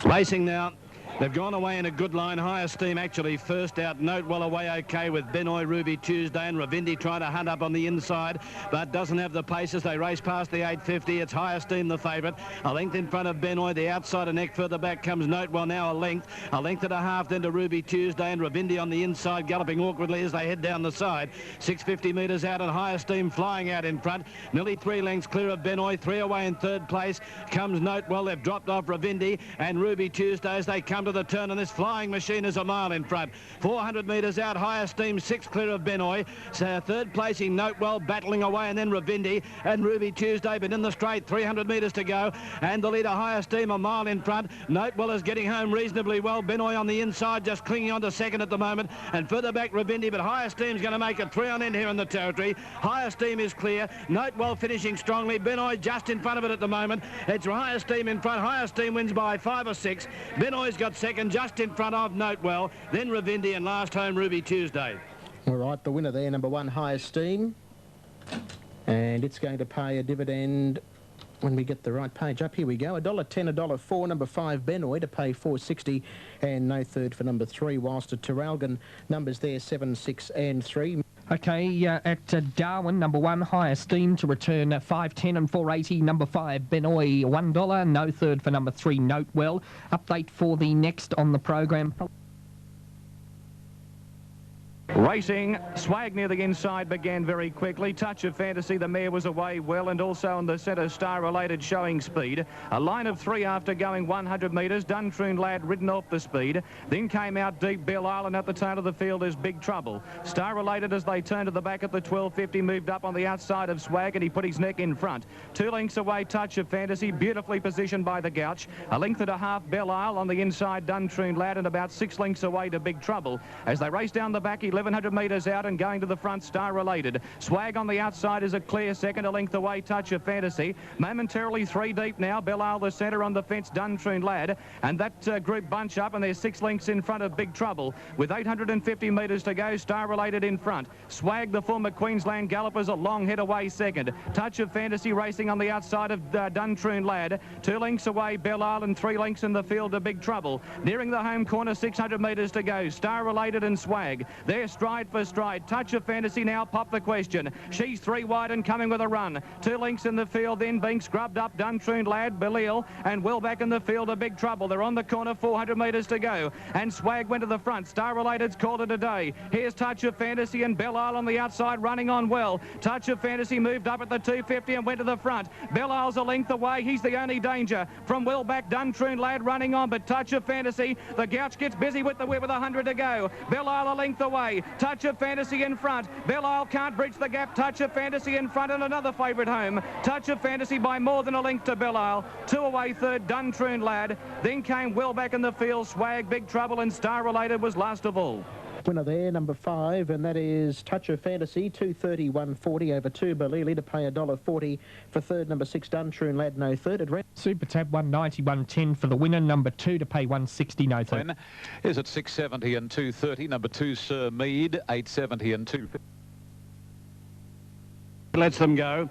Racing now. They've gone away in a good line. Higher Steam actually first out. Note well away okay with Benoy, Ruby Tuesday, and Ravindi trying to hunt up on the inside, but doesn't have the paces. They race past the 850. It's Higher Steam the favourite. A length in front of Benoy. The outside, a neck further back comes Note well now a length. A length and a half then to Ruby Tuesday, and Ravindi on the inside galloping awkwardly as they head down the side. 650 metres out and Higher Steam flying out in front. Nearly 3 lengths clear of Benoy. 3 away in third place comes Note well. They've dropped off Ravindi and Ruby Tuesday as they come to the turn, and this flying machine is a mile in front. 400 metres out, Higher Steam 6 clear of Benoy. So third placing Notewell battling away, and then Ravindi and Ruby Tuesday, but in the straight, 300 metres to go, and the leader Higher Steam a mile in front. Notewell is getting home reasonably well. Benoy on the inside just clinging on to second at the moment, and further back Ravindi, but Higher Steam's going to make it 3 on end here in the territory. Higher Steam is clear. Notewell finishing strongly. Benoy just in front of it at the moment. It's Higher Steam in front. Higher Steam wins by 5 or 6. Benoy's got second just in front of Notewell, then Ravindi, and last home Ruby Tuesday. All right, the winner there, number 1, Higher Steam. And it's going to pay a dividend when we get the right page up. Here we go. $1.10, $1.04. Number 5, Benoy, to pay $4.60, and no third for number 3, whilst at Terralgan, numbers there 7, 6 and 3. Okay, at Darwin, number 1, Higher Steam to return $5.10 and $4.80. Number 5, Benoy, $1. No third for number 3, Notewell. Update for the next on the program. Racing, Swag near the inside began very quickly. Touch of Fantasy, the mare was away well, and also on the centre, Star Related showing speed. A line of 3 after going 100 metres. Duntroon Lad ridden off the speed. Then came out deep Bell Island at the tail of the field is Big Trouble. Star Related, as they turned to the back at the 1250, moved up on the outside of Swag, and he put his neck in front. 2 lengths away, Touch of Fantasy, beautifully positioned by the Gouch. A length and a half, Bell Isle on the inside, Duntroon Lad, and about 6 lengths away to Big Trouble. As they race down the back, 1100 metres out and going to the front, Star Related. Swag on the outside is a clear second, a length away, Touch of Fantasy. Momentarily 3 deep now, Bell Isle the centre, on the fence, Duntroon Lad. And that group bunch up, and there's 6 lengths in front of Big Trouble. With 850 metres to go, Star Related in front. Swag, the former Queensland Gallopers, a long head away second. Touch of Fantasy racing on the outside of Duntroon Lad. 2 lengths away, Bell Isle, and 3 lengths in the field to Big Trouble. Nearing the home corner, 600 metres to go. Star Related and Swag. They're stride for stride. Touch of Fantasy now pop the question. She's 3 wide and coming with a run. 2 lengths in the field, then being scrubbed up, Duntroon Lad, Belil, and well back in the field, a Big Trouble. They're on the corner, 400 metres to go, and Swag went to the front. Star Related's called it a day. Here's Touch of Fantasy and Bell Isle on the outside, running on well. Touch of Fantasy moved up at the 250 and went to the front. Bell Isle's a length away. He's the only danger. From well back, Duntroon Lad running on, but Touch of Fantasy, the Gouch gets busy with the whip with 100 to go. Bell Isle a length away. Touch of Fantasy in front. Bell Isle can't bridge the gap. Touch of Fantasy in front, and another favourite home. Touch of Fantasy by more than a length to Bell Isle. 2 away third, Duntroon Lad. Then came well back in the field, Swag, Big Trouble, and Star Related was last of all. Winner there, number 5, and that is Touch of Fantasy, 230, 140 over 2. Belili to pay $1.40 for third. Number 6, Duntroon Lad, no third. Super Tab, 190, 110 for the winner. Number 2 to pay 160, no third. Is at 670 and 230. Number 2, Sir Mead, 870 and 250. Lets them go.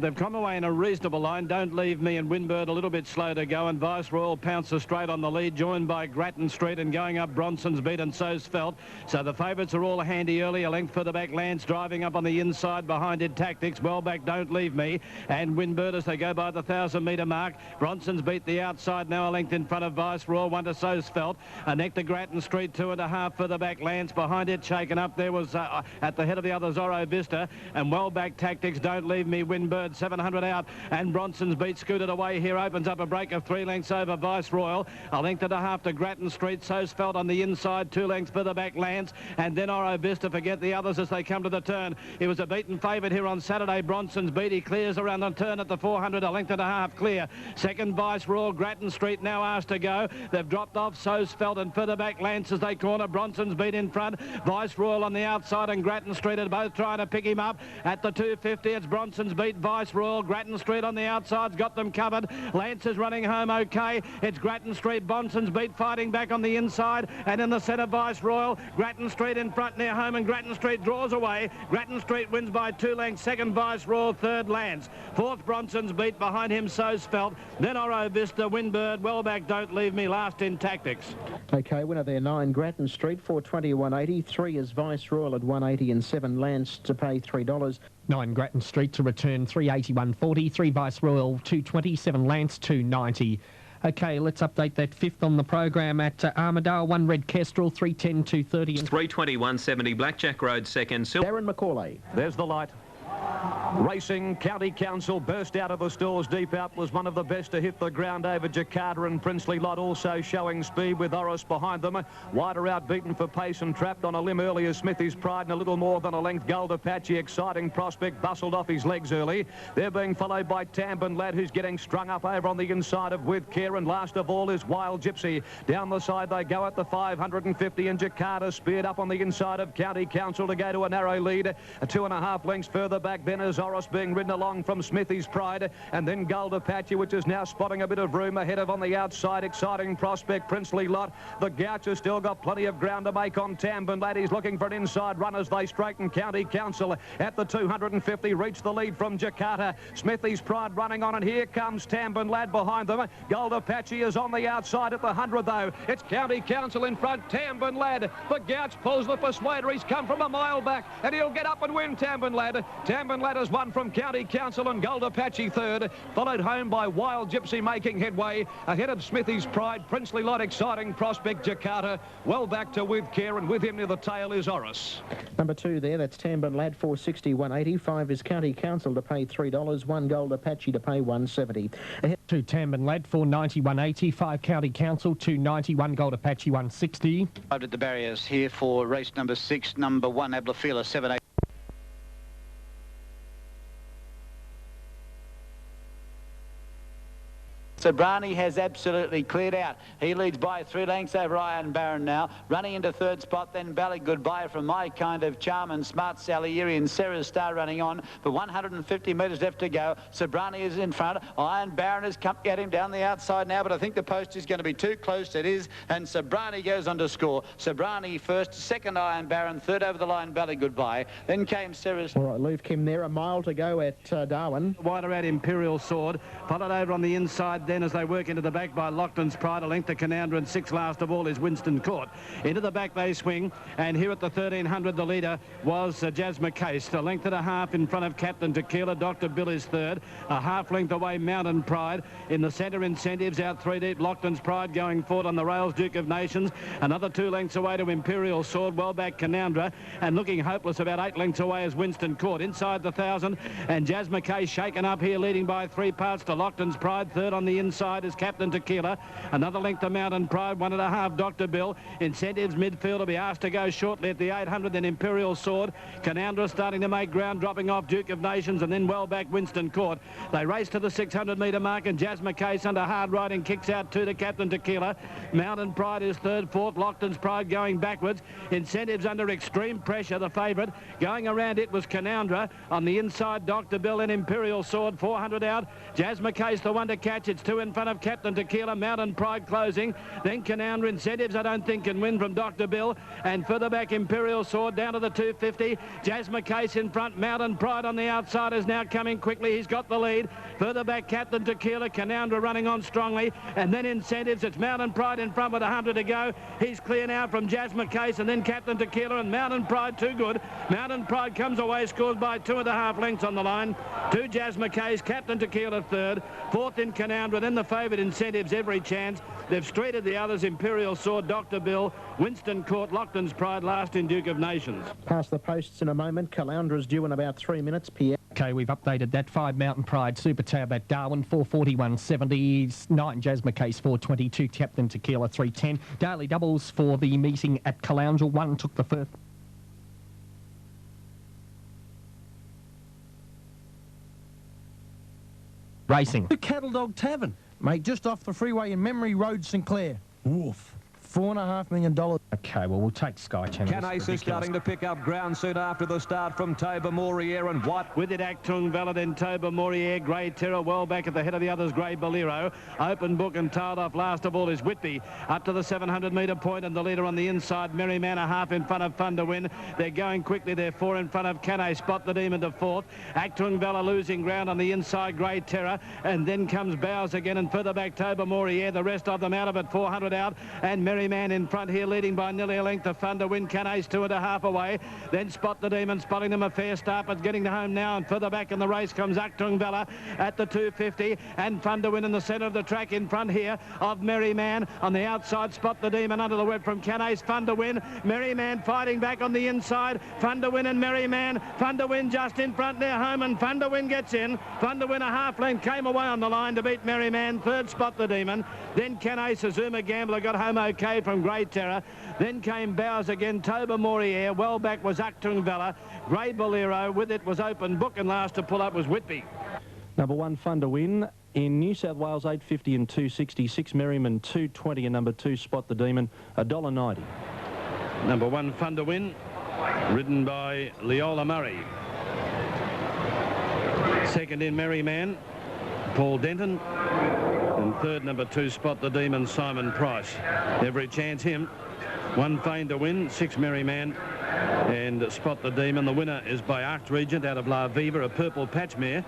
They've come away in a reasonable line. Don't Leave Me and Winbird a little bit slow to go, and Viceroyal pounces straight on the lead, joined by Grattan Street, and going up Bronson's Beat, and so's Felt. So the favourites are all handy early. A length further back, Lance driving up on the inside. Behind it, Tactics. Well back, Don't Leave Me and Winbird as they go by the 1,000-metre mark. Bronson's Beat the outside, now a length in front of Viceroyal. 1 to so's Felt. A neck to Grattan Street, 2.5 further back, Lance. Behind it, shaken up. There was at the head of the other, Zorro Vista, and well back, Tactics. Don't Leave Me, Winbird, 700 out, and Bronson's Beat scooted away here, opens up a break of 3 lengths over Viceroyal. A length and a half to Grattan Street, so's Felt on the inside, 2 lengths further back, Lance, and then Oro Vista. Forget the others as they come to the turn. He was a beaten favourite here on Saturday. Bronson's Beat, he clears around the turn at the 400, a length and a half clear. Second, Viceroyal. Grattan Street now asked to go. They've dropped off, so's Felt, and further back, Lance as they corner. Bronson's Beat in front, Viceroyal on the outside, and Grattan Street are both trying to pick him up. At the 250, it's Bronson's Beat Street, Viceroyal. Grattan Street on the outside's got them covered. Lance is running home okay. It's Grattan Street. Bonson's beat fighting back on the inside. And in the centre, Viceroyal. Grattan Street in front near home, and Grattan Street draws away. Grattan Street wins by 2 lengths. Second, Viceroyal. Third, Lance. Fourth, Bronson's beat. Behind him, So's Felt. Then Oro Vista, Windbird, Wellback, Don't Leave Me, last in Tactics. Okay, winner there, 9 Grattan Street, 420, 180. 3 is Viceroyal at 180, and 7 Lance to pay $3. 9 Grattan Street to return 380, 140. 3 Viceroyal 220, 7 Lance 290. Okay, let's update that fifth on the program at Armidale. 1 Red Kestrel, 310, 230. 320, 170. Blackjack Road second. Darren McCauley. There's the light. Racing, County Council burst out of the stalls deep out, was one of the best to hit the ground over Jakarta, and Princely Lot also showing speed with Oris behind them. Wider out, beaten for pace and trapped on a limb early as Smithy's Pride, and a little more than a length Gold Apache, exciting prospect, bustled off his legs early. They're being followed by Tambin Lad, who's getting strung up over on the inside of With Care, and last of all is Wild Gypsy. Down the side they go at the 550, and Jakarta speared up on the inside of County Council to go to a narrow lead. 2.5 lengths further back then is Oris being ridden along from Smithy's Pride, and then Gold Apache, which is now spotting a bit of room ahead of on the outside. Exciting prospect, Princely Lot. The Gouch has still got plenty of ground to make on Tambin Lad. He's looking for an inside run as they straighten. County Council at the 250 reach the lead from Jakarta. Smithy's Pride running on, and here comes Tambin Lad behind them. Gold Apache is on the outside at the 100 though. It's County Council in front. Tambin Lad. The Gouch pulls the persuader. He's come from a mile back, and he'll get up and win. Tambin Lad. Tambin Lad has won from County Council, and Gold Apache third, followed home by Wild Gypsy making headway ahead of Smithy's Pride. Princely Lot, exciting prospect Jakarta, well back to With Care, and with him near the tail is Oris. Number 2 there, that's Tambin Lad, 460, 180. 5 is County Council to pay $3. 1 Gold Apache to pay $170. Ahead 2 Tambin Lad, 490, 180. 5 County Council, 290. 1 Gold Apache, 160. Arrived at the barriers here for race number 6, number 1 Ablafila, 780. So Brani has absolutely cleared out. He leads by 3 lengths over Iron Baron now. Running into third spot, then Bally Goodbye from My Kind of Charm, and Smart Salieri and Sarah's Star running on. But 150 metres left to go. Sobrani is in front. Iron Baron has come at him down the outside now, but I think the post is going to be too close. It is, and Sobrani goes on to score. Sobrani first, second Iron Baron, third over the line Bally Goodbye. Then came Sarah's... All right, Leave Kim there, a mile to go at Darwin. Wider out Imperial Sword, followed over on the inside then as they work into the back by Lockton's Pride, a length to Canandra, and 6 last of all is Winston Court. Into the back they swing, and here at the 1300 the leader was Jazz McCase, a length and a half in front of Captain Tequila. Dr. Bill is third, a half length away Mountain Pride. In the centre, Incentives out 3 deep. Lockton's Pride going forward on the rails, Duke of Nations. Another 2 lengths away to Imperial Sword, well back Canandra, and looking hopeless about 8 lengths away is Winston Court. Inside the 1000, and Jazz McCase shaken up here, leading by 3 parts to Lockton's Pride. Third on the inside is Captain Tequila. Another length to Mountain Pride, 1.5 Dr. Bill. Incentives midfield will be asked to go shortly at the 800, then Imperial Sword. Canandra starting to make ground, dropping off Duke of Nations, and then well back Winston Court. They race to the 600 metre mark, and Jazz McCase under hard riding kicks out 2 to Captain Tequila. Mountain Pride is third, fourth. Lockton's Pride going backwards. Incentives under extreme pressure, the favourite. Going around it was Canandra. On the inside, Dr. Bill and Imperial Sword, 400 out. Jazz McCase the one to catch. It's 2 in front of Captain Tequila. Mountain Pride closing. Then Canandra. Incentives I don't think can win from Dr. Bill. And further back Imperial Sword down to the 250. Jazz McCase in front. Mountain Pride on the outside is now coming quickly. He's got the lead. Further back Captain Tequila. Canandra running on strongly. And then Incentives. It's Mountain Pride in front with 100 to go. He's clear now from Jazz McCase, and then Captain Tequila, and Mountain Pride too good. Mountain Pride comes away, scores by 2.5 lengths on the line. 2 Jazz McCase, Captain Tequila third. Fourth in Canandra, then the favourite Incentives every chance. They've streeted the others, Imperial Sword, Dr. Bill, Winston Court, Lockton's Pride, last in Duke of Nations. Past the posts in a moment. Calandra's due in about 3 minutes. Pierre. Okay, we've updated that. 5 Mountain Pride, Super Tab at Darwin, 441.70. 9 Jazz McCase, 422. Captain Tequila, 310. Daily doubles for the meeting at Caloundra. 1 took the first. Racing. The Cattle Dog Tavern, mate, just off the freeway in Memory Road, St Clair. Woof. $4.5 million. Okay, well, we'll take Sky Channel. Canace is starting to pick up ground soon after the start from Toba Moriere and White. With it, Actung Valid and Toba Moriere. Grey Terror well back at the head of the others, Grey Bolero. Open Book and tailed off last of all is Whitby. Up to the 700-metre point, and the leader on the inside, Merryman, a half in front of Fun to Win. They're going quickly. They're 4 in front of Canace. Spot the Demon to 4th. Actung Valid losing ground on the inside, Grey Terror. And then comes Bowes again, and further back, Toba Moriere. The rest of them out of it, 400 out. And Merryman in front here, leading by nearly a length of Fun to Win. Canace 2.5 away. Then Spot the Demon, spotting them a fair start, but getting to home now. And further back in the race comes Actung Valid at the 250. And Fun to Win in the centre of the track in front here of Merryman. On the outside, Spot the Demon under the web from Canace. Fun to Win. Merryman fighting back on the inside. Fun to Win and Merryman. Fun to Win just in front near home, and Fun to Win gets in. Fun to Win a half length came away on the line to beat Merryman. Third, Spot the Demon. Then Canace, Azuma Gambler got home okay from Grey Terror. Then came Bowes again, Toba Moriere. Well back was Actung Valid. Grey Bolero. With it was Open Book, and last to pull up was Whitby. Number 1, Fun to Win. In New South Wales, 8.50 and 2.66. Merryman, 2.20, and number 2, Spot the Demon, $1.90. Number 1, Fun to Win, ridden by Leola Murray. Second in Merryman, Paul Denton. And third, number 2, Spot the Demon, Simon Price. Every chance him. 1, Fame to Win, 6, Merryman, and Spot the Demon. The winner is by Arc Regent out of La Viva, a purple patch mare.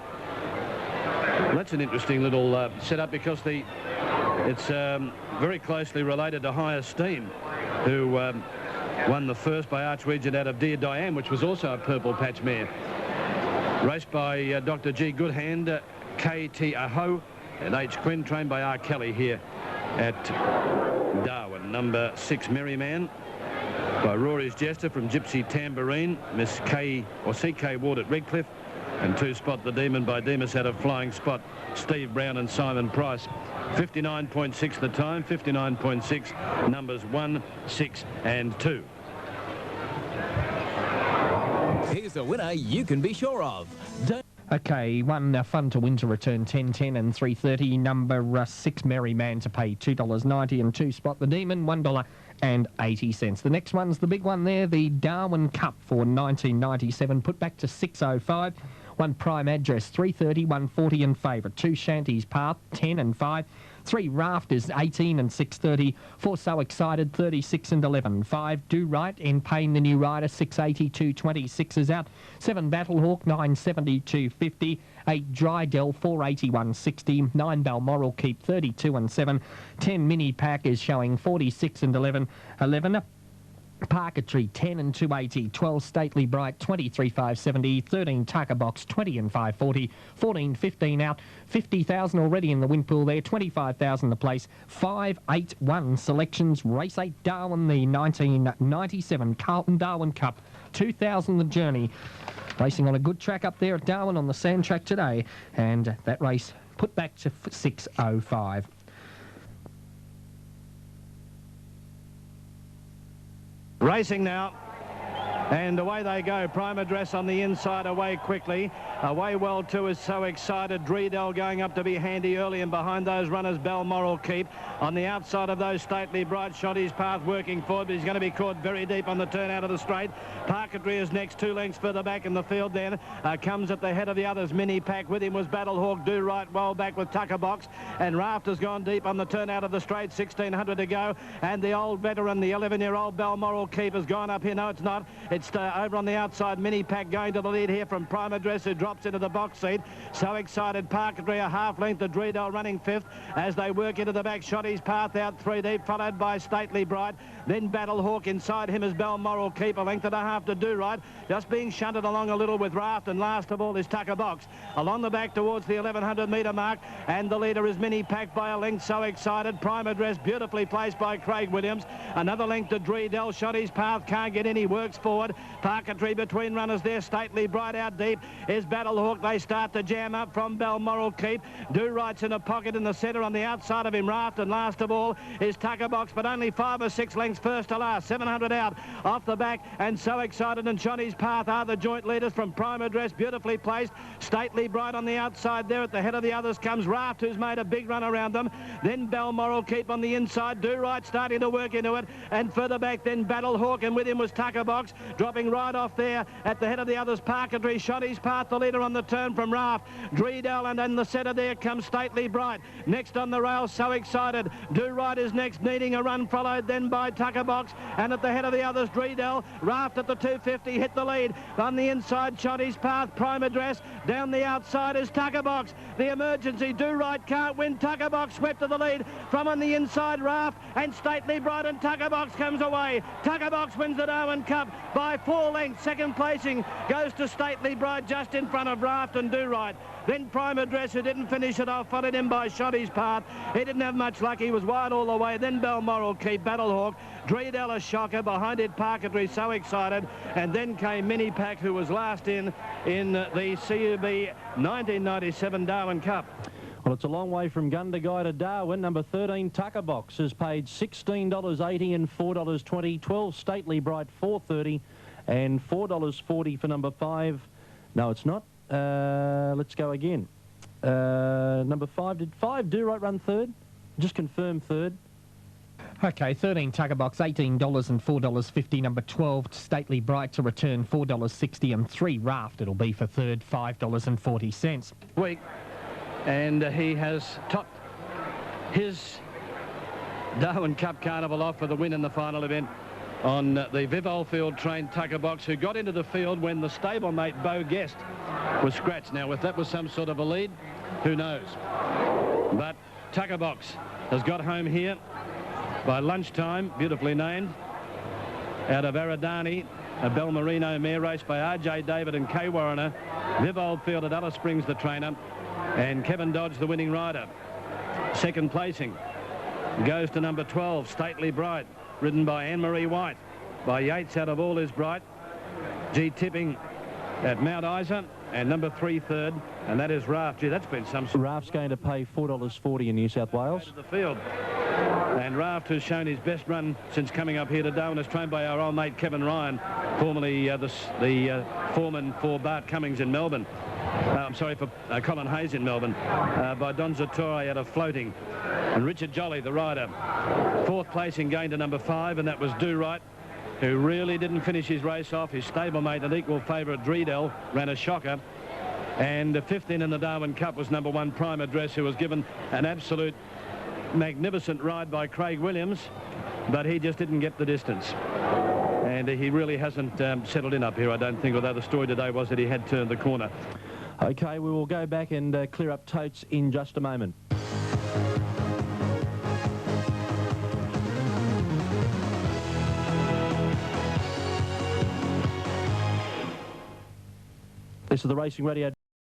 Well, that's an interesting little setup, because it's very closely related to High Esteem, who won the first by Arch Regent out of Dear Diane, which was also a purple patch mare. Raced by Dr. G. Goodhand, K.T. Aho, and H. Quinn, trained by R. Kelly here at Darwin. Number 6, Merryman, by Rory's Jester from Gypsy Tambourine, Miss K. or C.K. Ward at Redcliffe, and 2, Spot the Demon by Demas out of Flying Spot, Steve Brown and Simon Price. 59.6 the time, 59.6, numbers 1, 6 and 2. Here's a winner you can be sure of. Okay, 1 Fun to Win to return 10.10 and 3.30. Number 6, Merryman to pay $2.90, and 2, Spot the Demon, $1.80. The next one's the big one there, the Darwin Cup for 1997, put back to 6.05. 1 Prime Address, 3.30, 1.40 in favourite. 2 Shanty's Path, 10 and 5. 3 Rafters, 18 and 6.30. 4 So Excited, 36 and 11. 5 Do Right, in Pain the New Rider, 6.80, 2.26 is out. 7 Battlehawk, 9.70, 2.50. 8 Drydell, 4.80, 1.60. 9 Balmoral Keep, 32 and 7. 10 Mini Pack is showing 46 and 11. 11 Parketry, 10 and 2.80. 12 Stately Bright, 23.570. 13 Tucker Box, 20 and 5.40. 14, 15 out. 50,000 already in the win pool there. 25,000 the place. 5, 8, 1 selections. Race 8 Darwin, the 1997 Carlton Darwin Cup. 2,000 the journey. Racing on a good track up there at Darwin on the sand track today. And that race put back to 6.05. Racing now, and away they go. Prime Address on the inside, away quickly. Away well too is So Excited. Dreedell going up to be handy early, and behind those runners Balmoral Keep. On the outside of those Stately Bright, Shanty's Path working forward, but he's going to be caught very deep on the turn out of the straight. Parketry is next, 2 lengths further back in the field then. Comes at the head of the others, Mini Pack. With him was Battlehawk, Do Right well back with Tucker Box, and Raft has gone deep on the turn out of the straight, 1600 to go, and the old veteran, the 11-year-old Balmoral Keep, has gone up here. No, it's not. It's over on the outside, Mini Pack going to the lead here from Prime Address, who drops into the box seat. So Excited, Parketry a half length to Dreedell running 5th as they work into the back. Shanty's Path out 3 deep, followed by Stately Bright. Then Battlehawk, inside him is Balmoral Keep, a length and a half to Do Right, just being shunted along a little with Raft, and last of all is Tucker Box. Along the back towards the 1100 metre mark, and the leader is Mini Pack by a length. So Excited, Prime Address beautifully placed by Craig Williams. Another length to Dreedell. Shanty's Path can't get in, he works forward. forward. Parketry between runners there. Stately Bright out deep is Battlehawk. They start to jam up from Balmoral Keep. Do Right's in a pocket in the centre on the outside of him. Raft, and last of all is Tucker Box, but only 5 or 6 lengths first to last. 700 out off the back, and So Excited and Johnny's Path are the joint leaders from Prime Address, beautifully placed. Stately Bright on the outside there. At the head of the others comes Raft, who's made a big run around them. Then Balmoral Keep on the inside. Do Right starting to work into it, and further back then Battlehawk, and with him was Tucker Box, dropping right off there. At the head of the others, Parketry, Johnny's Path, the leader on the turn from Raft. Dreedell, and in the centre there comes Stately Bright. Next on the rail, So Excited. Do Right is next, needing a run, followed then by Tucker Box, and at the head of the others, Dreedell. Raft at the 250 hit the lead. On the inside, Johnny's Path, Prime Address. Down the outside is Tucker Box. The emergency, Do Right can't win. Tucker Box swept to the lead from on the inside, Raft, and Stately Bright, and Tucker Box comes away. Tucker Box wins the Darwin Cup by 4 lengths. Second placing goes to Stately Bright, just in front of Raft and Do Right. Then Prime Address, who didn't finish it off, followed him by Shoddy's Path. He didn't have much luck. He was wide all the way. Then Balmoral Keep, Battlehawk, Dreedell, a shocker. Behind it, Parketry, So Excited. And then came Mini Pack, who was last in the CUB 1997 Darwin Cup. Well, it's a long way from Gun to Guy to Darwin. Number 13, Tucker Box, has paid $16.80 and $4.20. 12, Stately Bright, $4.30 and $4.40 for number 5. No, it's not. Let's go again. Number 5, did 5 Do Right run third? Just confirm third. Okay, 13 Tucker Box, $18 and $4.50. Number 12, Stately Bright to return, $4.60, and 3 Raft. It'll be for third, $5.40. Week, and he has topped his Darwin Cup Carnival off with a win in the final event on the Viv Oldfield trained Tucker Box, who got into the field when the stablemate Beau Guest was scratched. Now, if that was some sort of a lead, who knows? But Tucker Box has got home here by lunchtime, beautifully named, out of Aradani, a Belmarino mare raced by R.J. David and Kay Warrener. Viv Oldfield at Alice Springs, the trainer, and Kevin Dodge, the winning rider. Second placing goes to number 12, Stately Bright, ridden by Anne-Marie White, by Yates out of All Is Bright, G Tipping at Mount Isa, and number 3 third, and that is Raft. Gee, that's been some... Raft's going to pay $4.40 in New South Wales. The field. And Raft, who's shown his best run since coming up here to Darwin, is trained by our old mate Kevin Ryan, formerly the foreman for Bart Cummings in Melbourne. I'm sorry, for Colin Hayes in Melbourne, by Don Zattore out of Floating. And Richard Jolly, the rider. Fourth placing going to number 5, and that was Do Right, who really didn't finish his race off. His stablemate, an equal favourite, Dreedell, ran a shocker. And fifth in the Darwin Cup was number 1, Prime Address, who was given an absolute magnificent ride by Craig Williams, but he just didn't get the distance. And he really hasn't settled in up here, I don't think, although the story today was that he had turned the corner. OK, we will go back and clear up totes in just a moment. This is the Racing Radio